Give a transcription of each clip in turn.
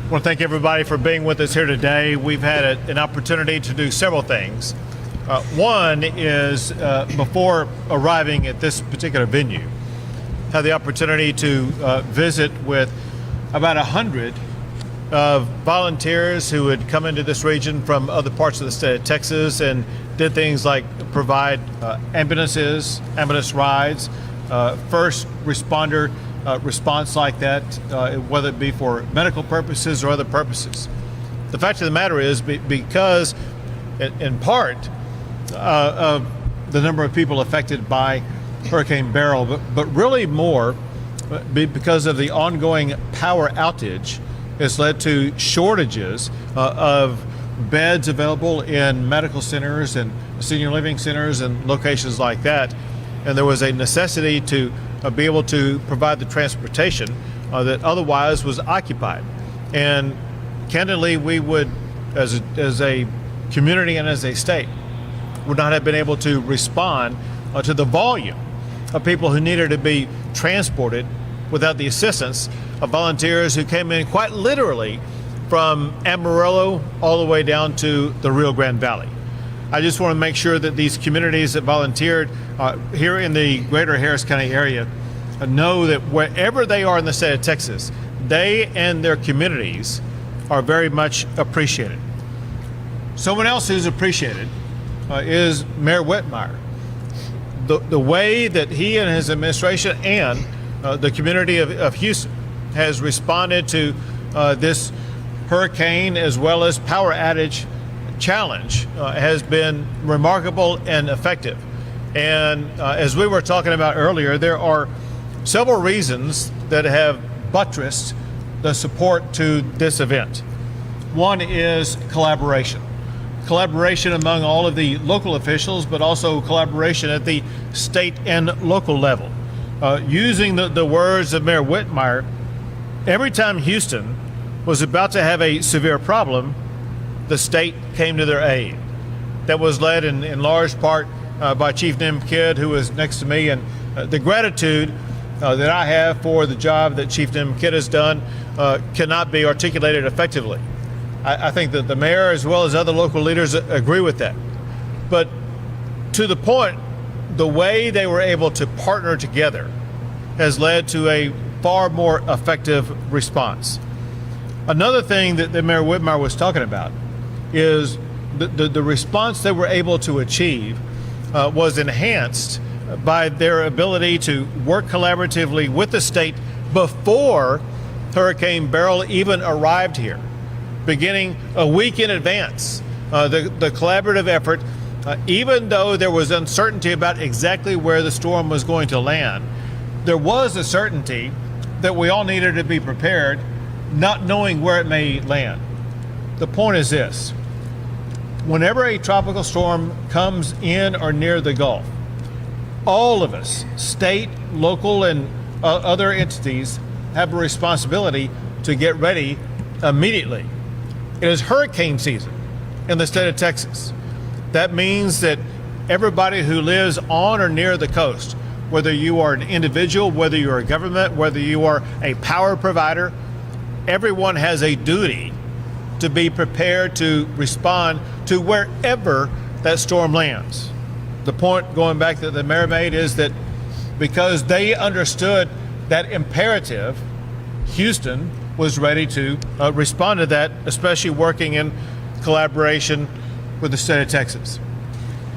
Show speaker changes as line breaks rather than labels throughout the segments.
I want to thank everybody for being with us here today. We've had an opportunity to do several things. One is before arriving at this particular venue, had the opportunity to visit with about 100 of volunteers who had come into this region from other parts of the state of Texas and did things like provide ambulances, ambulance rides, first responder response like that, whether it be for medical purposes or other purposes. The fact of the matter is, because in part of the number of people affected by Hurricane Beryl, but really more because of the ongoing power outage, has led to shortages of beds available in medical centers and senior living centers and locations like that. And there was a necessity to be able to provide the transportation that otherwise was occupied. And candidly, we would, as a community and as a state, would not have been able to respond to the volume of people who needed to be transported without the assistance of volunteers who came in quite literally from Amarillo all the way down to the Rio Grande Valley. I just want to make sure that these communities that volunteered here in the greater Harris County area know that wherever they are in the state of Texas, they and their communities are very much appreciated. Someone else who's appreciated is Mayor Whitmire. The way that he and his administration and the community of Houston has responded to this hurricane as well as power outage challenge has been remarkable and effective. And as we were talking about earlier, there are several reasons that have buttressed the support to this event. One is collaboration. Collaboration among all of the local officials, but also collaboration at the state and local level. Using the words of Mayor Whitmire, every time Houston was about to have a severe problem, the state came to their aid. That was led in large part by Chief Nim Kidd, who is next to me, and the gratitude that I have for the job that Chief Nim Kidd has done cannot be articulated effectively. I think that the mayor as well as other local leaders agree with that. But to the point, the way they were able to partner together has led to a far more effective response. Another thing that Mayor Whitmire was talking about is the response they were able to achieve was enhanced by their ability to work collaboratively with the state before Hurricane Beryl even arrived here, beginning a week in advance. The collaborative effort, even though there was uncertainty about exactly where the storm was going to land, there was a certainty that we all needed to be prepared, not knowing where it may land. The point is this: whenever a tropical storm comes in or near the Gulf, all of us, state, local, and other entities, have a responsibility to get ready immediately. It is hurricane season in the state of Texas. That means that everybody who lives on or near the coast, whether you are an individual, whether you're a government, whether you are a power provider, everyone has a duty to be prepared to respond to wherever that storm lands. The point, going back that the mayor made, is that because they understood that imperative, Houston was ready to respond to that, especially working in collaboration with the state of Texas.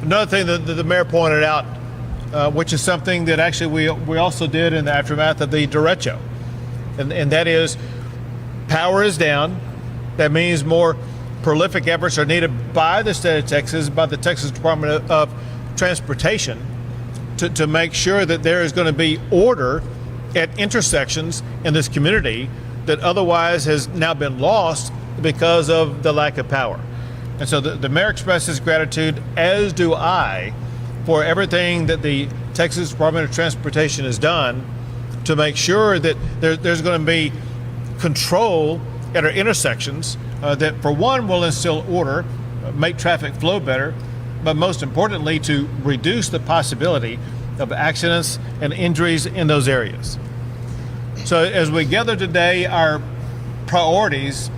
Another thing that the mayor pointed out, which is something that actually we also did in the aftermath of the derecho, and that is power is down. That means more prolific efforts are needed by the state of Texas, by the Texas Department of Transportation, to make sure that there is going to be order at intersections in this community that otherwise has now been lost because of the lack of power. And so the mayor expresses gratitude, as do I, for everything that the Texas Department of Transportation has done to make sure that there's going to be control at our intersections that, for one, will instill order, make traffic flow better, but most importantly, to reduce the possibility of accidents and injuries in those areas. So as we gather today, our priorities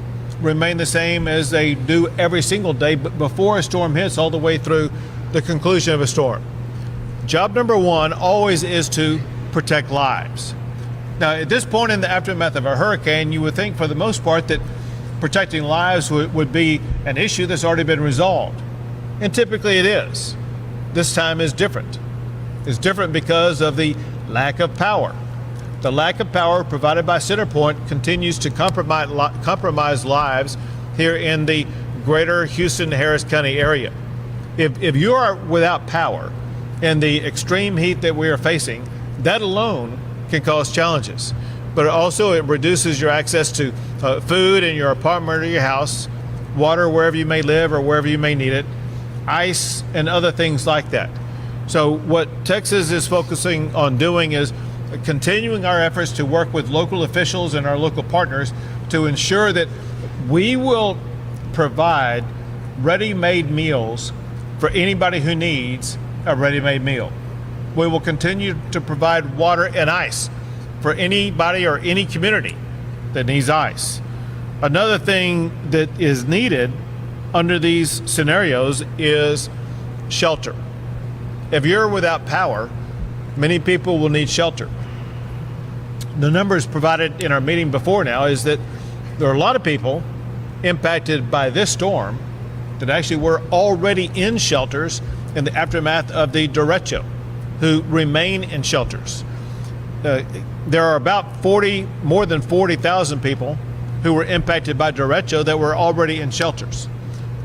remain the same as they do every single day before a storm hits all the way through the conclusion of a storm. Job number one always is to protect lives. Now, at this point in the aftermath of a hurricane, you would think for the most part that protecting lives would be an issue that's already been resolved. And typically it is. This time is different. It's different because of the lack of power. The lack of power provided by CenterPoint continues to compromise lives here in the greater Houston-Harris County area. If you are without power in the extreme heat that we are facing, that alone can cause challenges. But also it reduces your access to food in your apartment or your house, water wherever you may live or wherever you may need it, ice and other things like that. So what Texas is focusing on doing is continuing our efforts to work with local officials and our local partners to ensure that we will provide ready-made meals for anybody who needs a ready-made meal. We will continue to provide water and ice for anybody or any community that needs ice. Another thing that is needed under these scenarios is shelter. If you're without power, many people will need shelter. The numbers provided in our meeting before now is that there are a lot of people impacted by this storm that actually were already in shelters in the aftermath of the derecho, who remain in shelters. There are about more than 40,000 people who were impacted by derecho that were already in shelters.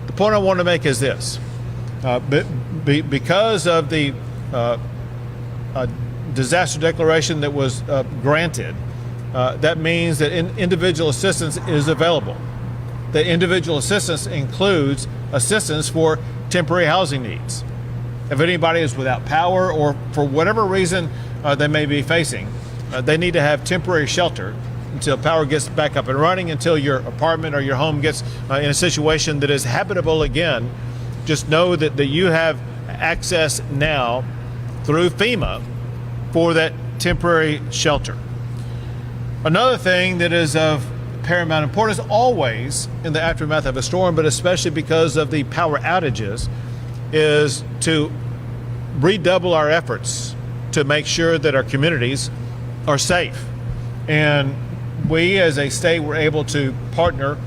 The point I want to make is this. Because of the disaster declaration that was granted, that means that individual assistance is available. The individual assistance includes assistance for temporary housing needs. If anybody is without power or for whatever reason they may be facing, they need to have temporary shelter until power gets back up and running, until your apartment or your home gets in a situation that is habitable again. Just know that you have access now through FEMA for that temporary shelter. Another thing that is of paramount importance always in the aftermath of a storm, but especially because of the power outages, is to redouble our efforts to make sure that our communities are safe. And we as a state were able to partner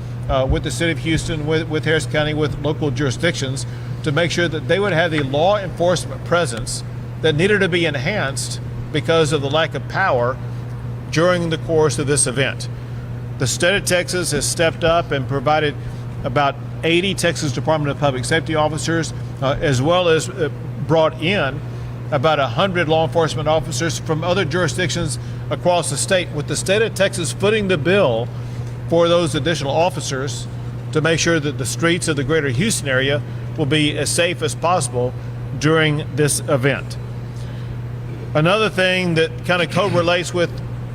with the city of Houston, with Harris County, with local jurisdictions to make sure that they would have the law enforcement presence that needed to be enhanced because of the lack of power during the course of this event. The state of Texas has stepped up and provided about 80 Texas Department of Public Safety officers, as well as brought in about 100 law enforcement officers from other jurisdictions across the state, with the state of Texas footing the bill for those additional officers to make sure that the streets of the greater Houston area will be as safe as possible during this event. Another thing that kind of correlates with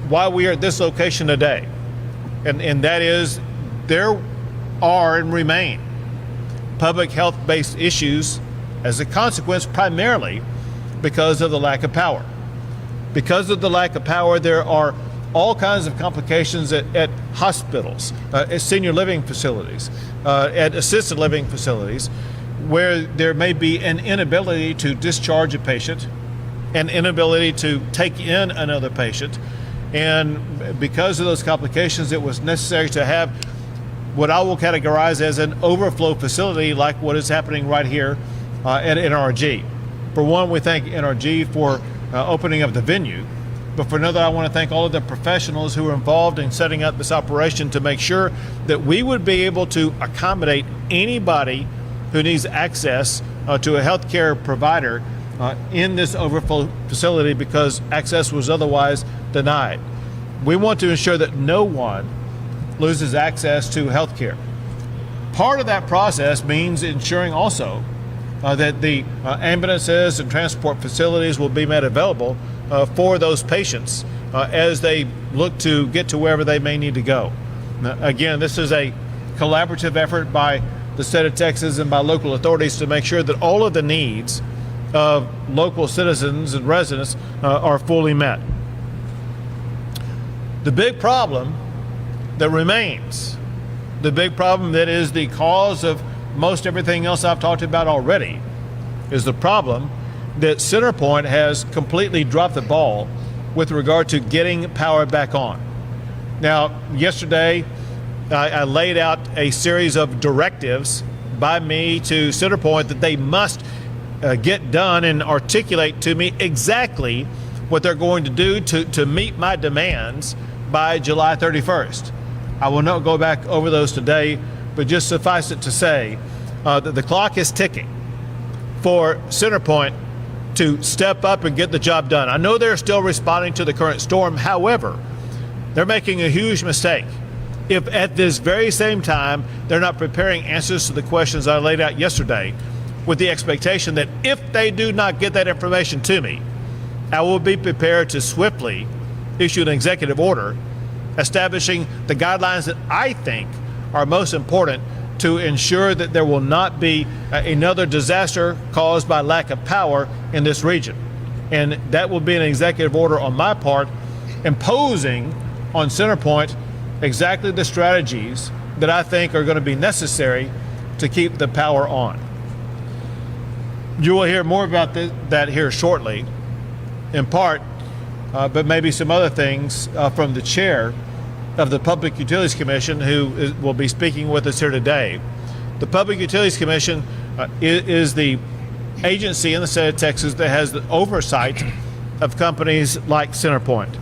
why we are at this location today, and that is there are and remain public health-based issues as a consequence primarily because of the lack of power. Because of the lack of power, there are all kinds of complications at hospitals, at senior living facilities, at assisted living facilities, where there may be an inability to discharge a patient, an inability to take in another patient. And because of those complications, it was necessary to have what I will categorize as an overflow facility like what is happening right here at NRG. For one, we thank NRG for opening up the venue. But for another, I want to thank all of the professionals who were involved in setting up this operation to make sure that we would be able to accommodate anybody who needs access to a healthcare provider in this overflow facility because access was otherwise denied. We want to ensure that no one loses access to healthcare. Part of that process means ensuring also that the ambulances and transport facilities will be made available for those patients as they look to get to wherever they may need to go. Now, again, this is a collaborative effort by the state of Texas and by local authorities to make sure that all of the needs of local citizens and residents are fully met. The big problem that remains The big problem that is the cause of most everything else I've talked about already is the problem that CenterPoint has completely dropped the ball with regard to getting power back on. Now, yesterday, I laid out a series of directives by me to CenterPoint that they must get done and articulate to me exactly what they're going to do to meet my demands by July 31st. I will not go back over those today, but just suffice it to say that the clock is ticking for CenterPoint to step up and get the job done. I know they're still responding to the current storm. However, they're making a huge mistake if at this very same time they're not preparing answers to the questions I laid out yesterday, with the expectation that if they do not get that information to me, I will be prepared to swiftly issue an executive order establishing the guidelines that I think are most important to ensure that there will not be another disaster caused by lack of power in this region. And that will be an executive order on my part imposing on CenterPoint exactly the strategies that I think are going to be necessary to keep the power on. You will hear more about that here shortly, in part, but maybe some other things from the chair of the Public Utilities Commission, who will be speaking with us here today. The Public Utilities Commission is the agency in the state of Texas that has the oversight of companies like CenterPoint.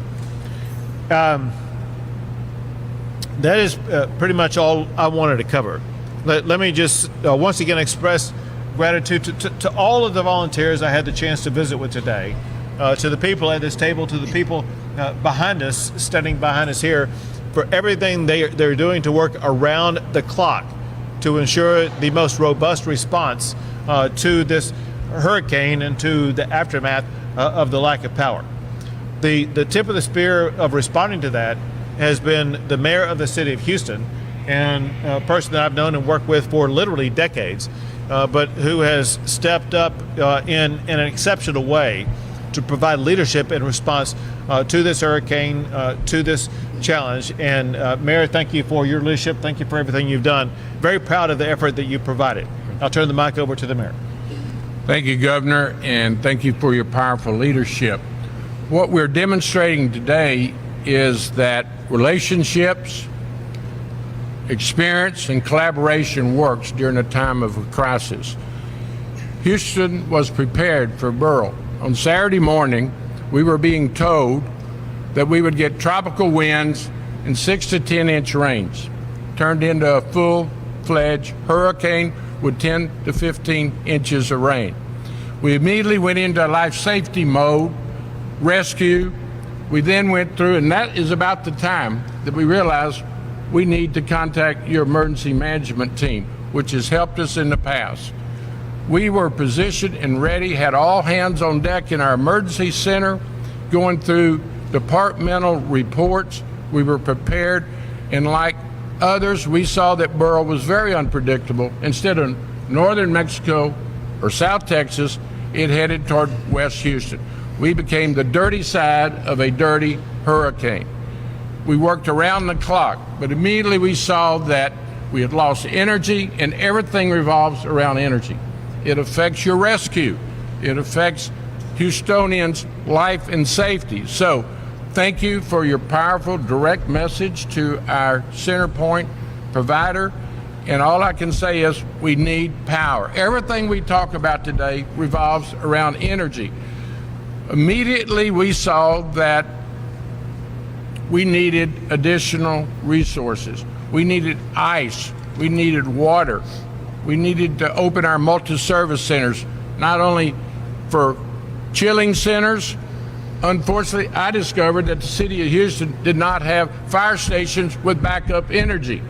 That is pretty much all I wanted to cover. Let me just once again express gratitude to all of the volunteers I had the chance to visit with today, to the people at this table, to the people behind us, standing behind us here, for everything they're doing to work around the clock to ensure the most robust response to this hurricane and to the aftermath of the lack of power. The tip of the spear of responding to that has been the mayor of the city of Houston, and a person that I've known and worked with for literally decades, but who has stepped up in an exceptional way to provide leadership in response to this hurricane, to this challenge. And Mayor, thank you for your leadership. Thank you for everything you've done. Very proud of the effort that you provided. I'll turn the mic over to the mayor.
Thank you, Governor, and thank you for your powerful leadership. What we're demonstrating today is that relationships, experience, and collaboration works during a time of a crisis. Houston was prepared for Beryl. On Saturday morning, we were being told that we would get tropical winds and 6 to 10 inch rains. Turned into a full-fledged hurricane with 10 to 15 inches of rain. We immediately went into life safety mode, rescue. We then went through, and that is about the time that we realized we need to contact your emergency management team, which has helped us in the past. We were positioned and ready, had all hands on deck in our emergency center, going through departmental reports. We were prepared, and like others, we saw that Beryl was very unpredictable. Instead of northern Mexico or South Texas, it headed toward West Houston. We became the dirty side of a dirty hurricane. We worked around the clock, but immediately we saw that we had lost energy, and everything revolves around energy. It affects your rescue. It affects Houstonians' life and safety. So thank you for your powerful direct message to our CenterPoint provider. And all I can say is we need power. Everything we talk about today revolves around energy. Immediately we saw that we needed additional resources. We needed ice. We needed water. We needed to open our multi-service centers, not only for chilling centers. Unfortunately, I discovered that the city of Houston did not have fire stations with backup energy.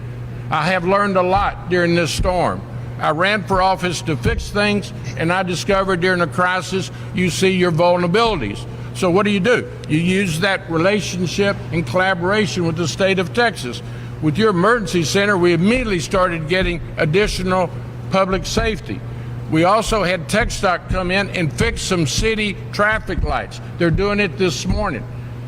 I have learned a lot during this storm. I ran for office to fix things, and I discovered during a crisis, you see your vulnerabilities. So what do? You use that relationship and collaboration with the state of Texas. With your emergency center, we immediately started getting additional public safety. We also had TxDOT come in and fix some city traffic lights. They're doing it this morning.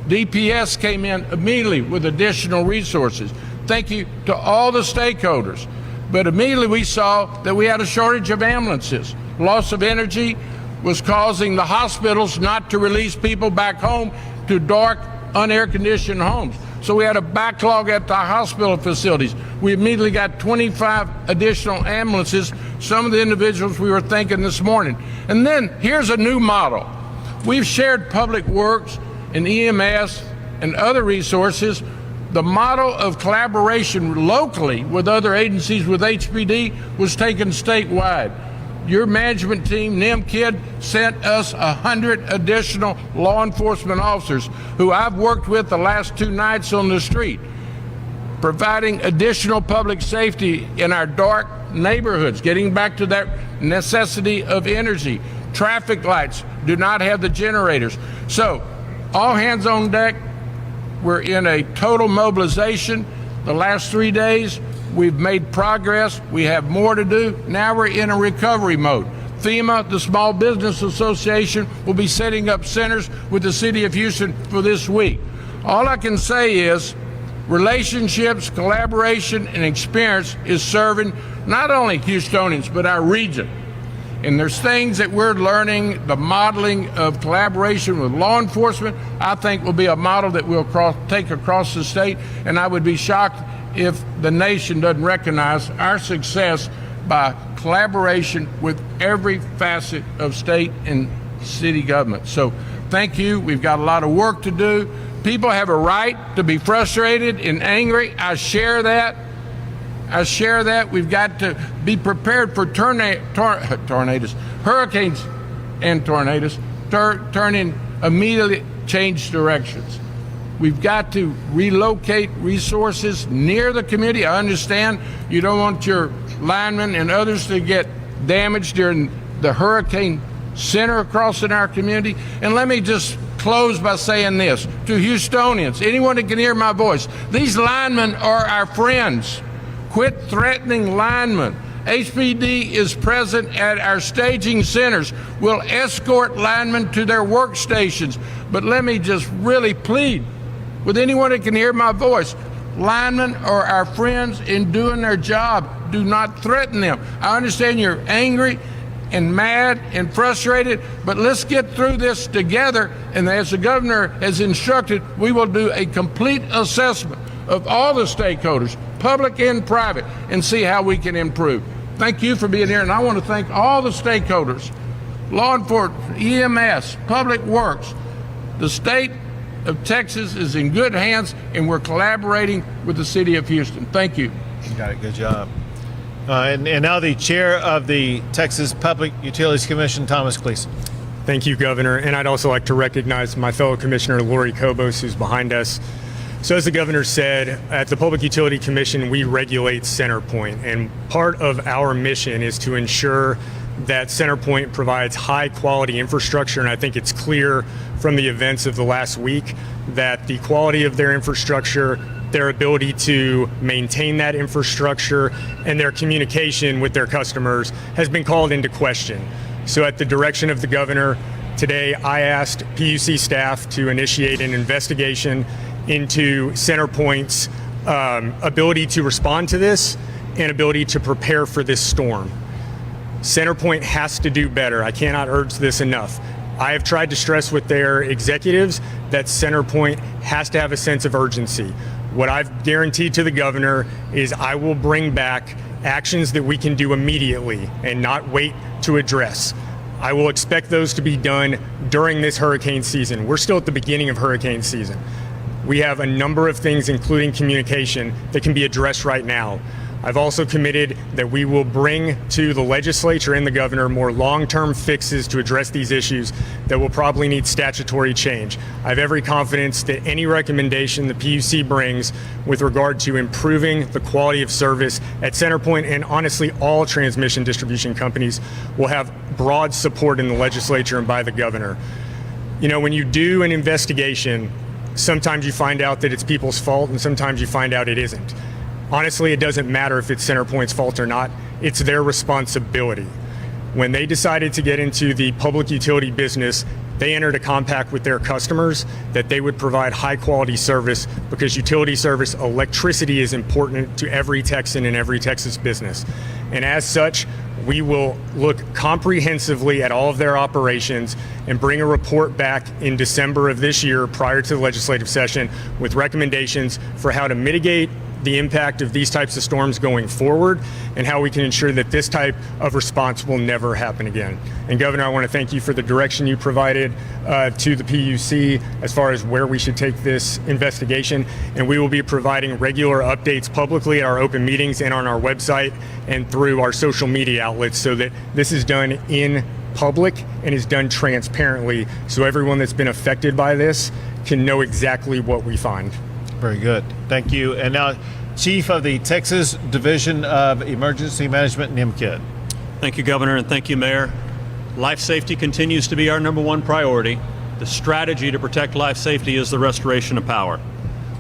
DPS came in immediately with additional resources. Thank you to all the stakeholders. But immediately we saw that we had a shortage of ambulances. Loss of energy was causing the hospitals not to release people back home to dark, unair-conditioned homes. So we had a backlog at the hospital facilities. We immediately got 25 additional ambulances, some of the individuals we were thinking this morning. And then here's a new model. We've shared public works and EMS and other resources. The model of collaboration locally with other agencies with HPD was taken statewide. Your management team, NIMKID, sent us 100 additional law enforcement officers who I've worked with the last 2 nights on the street, providing additional public safety in our dark neighborhoods, getting back to that necessity of energy. Traffic lights do not have the generators. So, all hands on deck. We're in a total mobilization. The last 3 days, we've made progress. We have more to do. Now we're in a recovery mode. FEMA, the Small Business Association, will be setting up centers with the City of Houston for this week. All I can say is relationships, collaboration, and experience is serving not only Houstonians, but our region. And there's things that we're learning, the modeling of collaboration with law enforcement, I think will be a model that we'll take across the state. And I would be shocked if the nation doesn't recognize our success by collaboration with every facet of state and city government. So thank you. We've got a lot of work to do. People have a right to be frustrated and angry. I share that. We've got to be prepared for tornadoes, hurricanes and tornadoes, turning immediately change directions. We've got to relocate resources near the community. I understand you don't want your linemen and others to get damaged during the hurricane center across in our community. And let me just close by saying this to Houstonians, anyone that can hear my voice, these linemen are our friends. Quit threatening linemen. HPD is present at our staging centers. We'll escort linemen to their workstations. But let me just really plead with anyone that can hear my voice. Linemen are our friends in doing their job. Do not threaten them. I understand you're angry and mad and frustrated, but let's get through this together. And as the governor has instructed, we will do a complete assessment of all the stakeholders, public and private, and see how we can improve. Thank you for being here, and I want to thank all the stakeholders, law enforcement, EMS, public works. The state of Texas is in good hands, and we're collaborating with the city of Houston. Thank you.
You got it, good job. And now the chair of the Texas Public Utilities Commission, Thomas Gleason.
Thank you, Governor, and I'd also like to recognize my fellow Commissioner, Lori Kobos, who's behind us. So as the governor said, at the Public Utility Commission, we regulate CenterPoint, and part of our mission is to ensure that CenterPoint provides high quality infrastructure, and I think it's clear from the events of the last week that the quality of their infrastructure, their ability to maintain that infrastructure, and their communication with their customers has been called into question. So at the direction of the governor, today I asked PUC staff to initiate an investigation into CenterPoint's ability to respond to this and ability to prepare for this storm. CenterPoint has to do better. I cannot urge this enough. I have tried to stress with their executives that CenterPoint has to have a sense of urgency. What I've guaranteed to the governor is I will bring back actions that we can do immediately and not wait to address. I will expect those to be done during this hurricane season. We're still at the beginning of hurricane season. We have a number of things, including communication, that can be addressed right now. I've also committed that we will bring to the legislature and the governor more long-term fixes to address these issues that will probably need statutory change. I have every confidence that any recommendation the PUC brings with regard to improving the quality of service at CenterPoint and honestly all transmission distribution companies will have broad support in the legislature and by the governor. You know, when you do an investigation, sometimes you find out that it's people's fault and sometimes you find out it isn't. Honestly, it doesn't matter if it's CenterPoint's fault or not. It's their responsibility. When they decided to get into the public utility business, They entered a compact with their customers that they would provide high quality service because utility service, electricity is important to every Texan and every Texas business. And as such, we will look comprehensively at all of their operations and bring a report back in December of this year prior to the legislative session with recommendations for how to mitigate the impact of these types of storms going forward and how we can ensure that this type of response will never happen again. And Governor, I want to thank you for the direction you provided to the PUC as far as where we should take this investigation. And we will be providing regular updates publicly at our open meetings and on our website and through our social media outlets so that this is done in public and is done transparently so everyone that's been affected by this can know exactly what we find.
Very good. Thank you. And now, Chief of the Texas Division of Emergency Management, NIMKID.
Thank you, Governor, and thank you, Mayor. Life safety continues to be our #1 priority. The strategy to protect life safety is the restoration of power.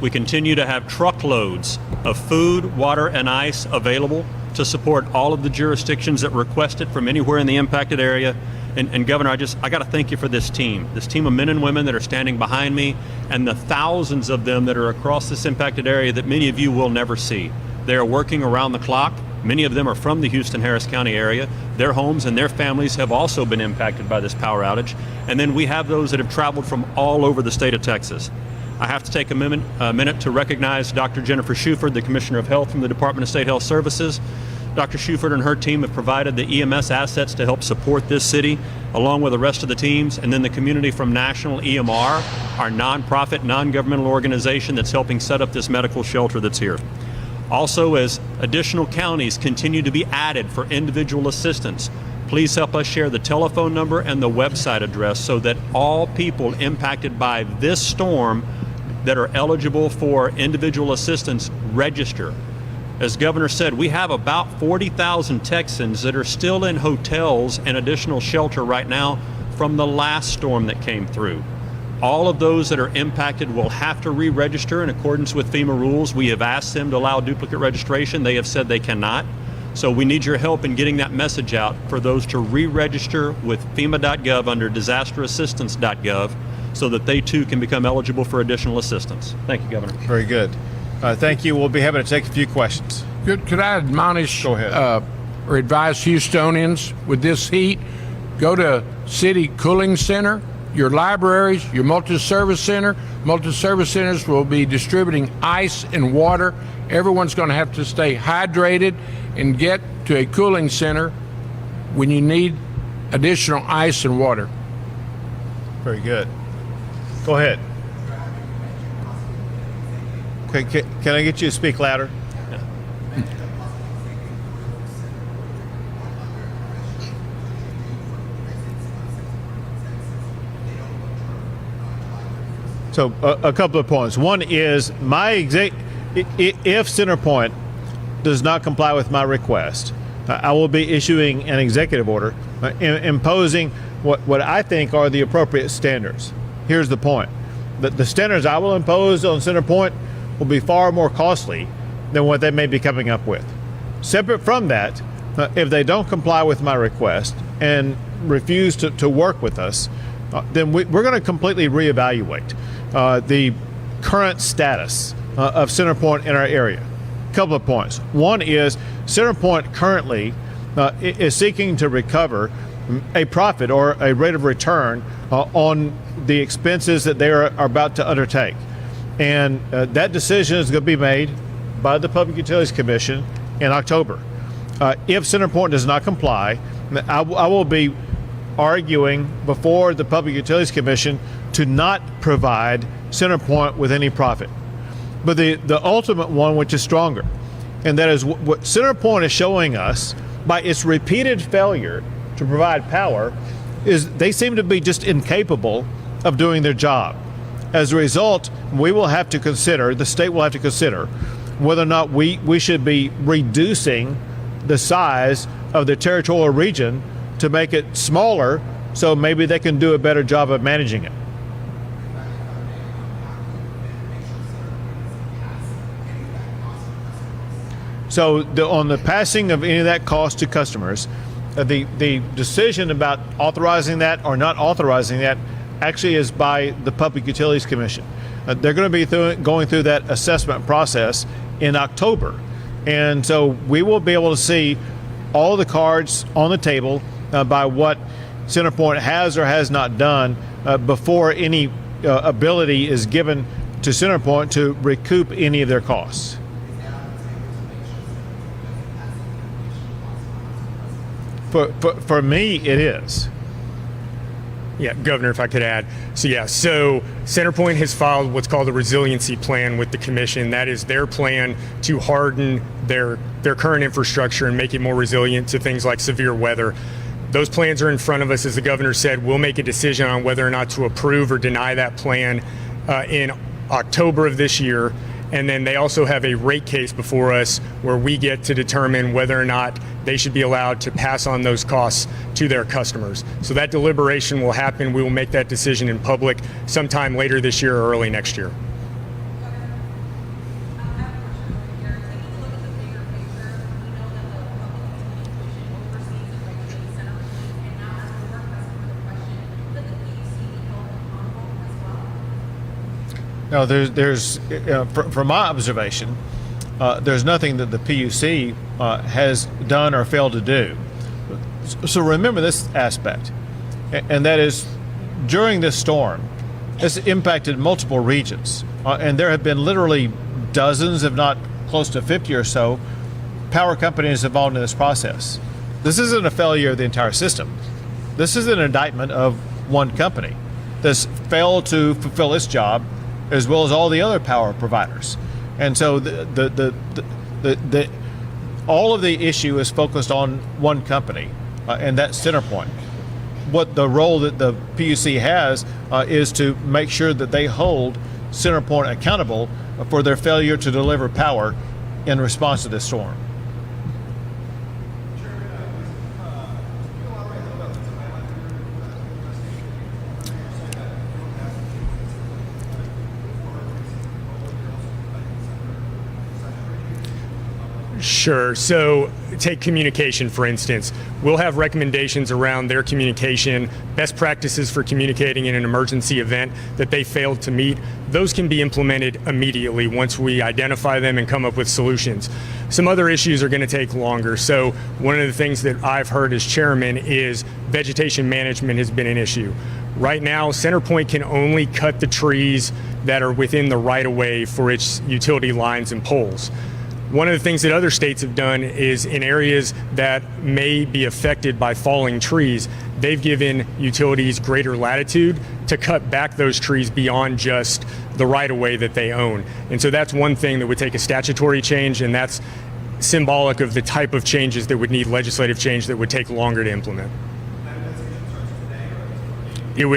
We continue to have truckloads of food, water, and ice available to support all of the jurisdictions that request it from anywhere in the impacted area. And Governor, I got to thank you for this team of men and women that are standing behind me, and the thousands of them that are across this impacted area that many of you will never see. They are working around the clock. Many of them are from the Houston-Harris County area. Their homes and their families have also been impacted by this power outage. And then we have those that have traveled from all over the state of Texas. I have to take a minute to recognize Dr. Jennifer Shuford, the Commissioner of Health from the Department of State Health Services. Dr. Shuford and her team have provided the EMS assets to help support this city, along with the rest of the teams, and then the community from National EMR, our nonprofit, non-governmental organization that's helping set up this medical shelter that's here. Also, as additional counties continue to be added for individual assistance, please help us share the telephone number and the website address so that all people impacted by this storm that are eligible for individual assistance register. As Governor said, we have about 40,000 Texans that are still in hotels and additional shelter right now from the last storm that came through. All of those that are impacted will have to re-register in accordance with FEMA rules. We have asked them to allow duplicate registration. They have said they cannot. So we need your help in getting that message out for those to re-register with FEMA.gov under disasterassistance.gov so that they too can become eligible for additional assistance. Thank you, Governor.
Very good. Thank you. We'll be happy to take a few questions.
Could I admonish
Go ahead.
or advise Houstonians with this heat, go to City Cooling Center, your libraries, your multi-service center. Multi-service centers will be distributing ice and water. Everyone's going to have to stay hydrated and get to a cooling center when you need additional ice and water.
Very good. Go ahead. Okay, can I get you to speak louder? So a couple of points. One is if CenterPoint does not comply with my request, I will be issuing an executive order imposing what I think are the appropriate standards. Here's the point. The standards I will impose on CenterPoint will be far more costly than what they may be coming up with. Separate from that, if they don't comply with my request and refuse to work with us, then we're going to completely reevaluate the current status of CenterPoint in our area. A couple of points. One is CenterPoint currently is seeking to recover a profit or a rate of return on the expenses that they are about to undertake. And that decision is going to be made by the Public Utilities Commission in October. If CenterPoint does not comply, I will be arguing before the Public Utilities Commission to not provide CenterPoint with any profit. But the ultimate one, which is stronger, and that is what CenterPoint is showing us by its repeated failure to provide power, is they seem to be just incapable of doing their job. As a result, we will have to consider, the state will have to consider, whether or not we should be reducing the size of the territorial region to make it smaller so maybe they can do a better job of managing it. So on the passing of any of that cost to customers, the decision about authorizing that or not authorizing that actually is by the Public Utilities Commission. They're going to be going through that assessment process in October. And so we will be able to see all the cards on the table by what CenterPoint has or has not done before any ability is given to CenterPoint to recoup any of their costs. For me, it is.
Yeah, Governor, if I could add. So CenterPoint has filed what's called a resiliency plan with the commission. That is their plan to harden their current infrastructure and make it more resilient to things like severe weather. Those plans are in front of us. As the governor said, we'll make a decision on whether or not to approve or deny that plan in October of this year. And then they also have a rate case before us where we get to determine whether or not they should be allowed to pass on those costs to their customers. So that deliberation will happen. We will make that decision in public sometime later this year or early next year.
No, there's from my observation, there's nothing that the PUC has done or failed to do. So remember this aspect, and that is during this storm, it's impacted multiple regions, and there have been literally dozens, if not close to 50 or so, power companies involved in this process. This isn't a failure of the entire system. This is an indictment of one company that's failed to fulfill its job, as well as all the other power providers. And so all of the issue is focused on one company, and that's CenterPoint. What the role that the PUC has is to make sure that they hold CenterPoint accountable for their failure to deliver power in response to this storm.
Sure. So take communication, for instance. We'll have recommendations around their communication, best practices for communicating in an emergency event that they failed to meet. Those can be implemented immediately once we identify them and come up with solutions. Some other issues are going to take longer. So one of the things that I've heard as chairman is vegetation management has been an issue. Right now, CenterPoint can only cut the trees that are within the right-of-way for its utility lines and poles. One of the things that other states have done is in areas that may be affected by falling trees, they've given utilities greater latitude to cut back those trees beyond just the right-of-way that they own. And so that's one thing that would take a statutory change, and that's symbolic of the type of changes that would need legislative change that would take longer to implement.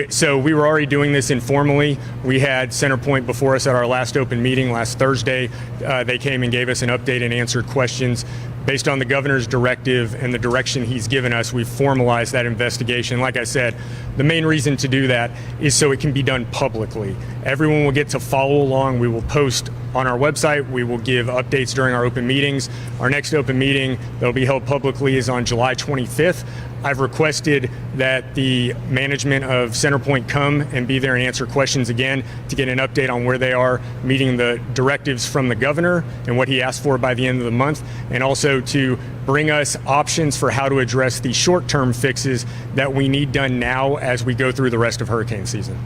So we were already doing this informally. We had CenterPoint before us at our last open meeting last Thursday. They came and gave us an update and answered questions. Based on the governor's directive and the direction he's given us, we've formalized that investigation. Like I said, the main reason to do that is so it can be done publicly. Everyone will get to follow along. We will post on our website. We will give updates during our open meetings. Our next open meeting that will be held publicly is on July 25th. I've requested that the management of CenterPoint come and be there and answer questions again to get an update on where they are meeting the directives from the governor and what he asked for by the end of the month, and also to bring us options for how to address the short-term fixes that we need done now as we go through the rest of hurricane season.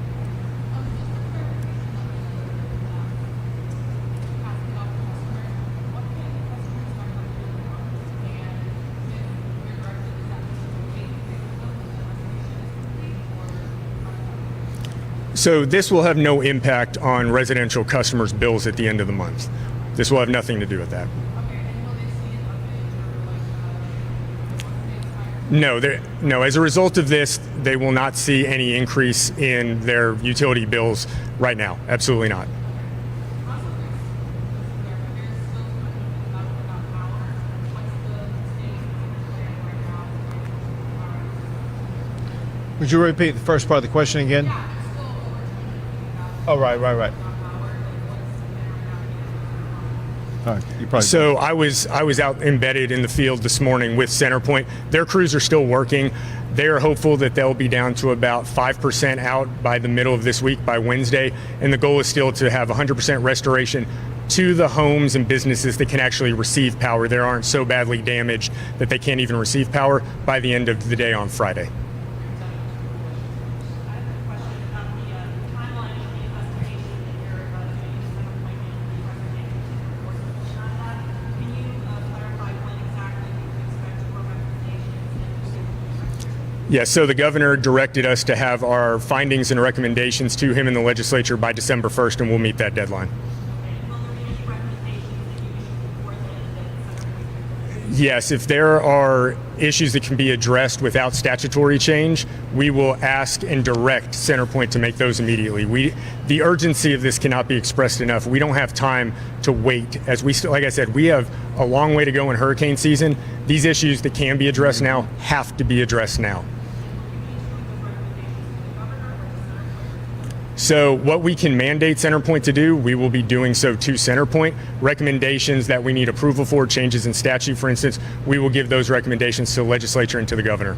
So this will have no impact on residential customers' bills at the end of the month. This will have nothing to do with that. No. As a result of this, they will not see any increase in their utility bills right now. Absolutely not.
Would you repeat the first part of the question again? Oh, right. All right, you probably.
So I was out embedded in the field this morning with CenterPoint. Their crews are still working. They are hopeful that they'll be down to about 5% out by the middle of this week, by Wednesday, and the goal is still to have 100% restoration to the homes and businesses that can actually receive power. They aren't so badly damaged that they can't even receive power by the end of the day on Friday. Yes, so the governor directed us to have our findings and recommendations to him in the legislature by December 1st, and we'll meet that deadline. Yes, if there are issues that can be addressed without statutory change, we will ask and direct CenterPoint to make those immediately. The urgency of this cannot be expressed enough. We don't have time to wait. Like I said, we have a long way to go in hurricane season. These issues that can be addressed now have to be addressed now. So what we can mandate CenterPoint to do, we will be doing so to CenterPoint. Recommendations that we need approval for, changes in statute, for instance, we will give those recommendations to the legislature and to the governor.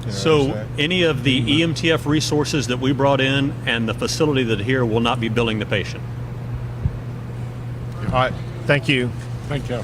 So any of the EMTF resources that we brought in and the facility that here will not be billing the patient.
All right, thank you.
Thank you.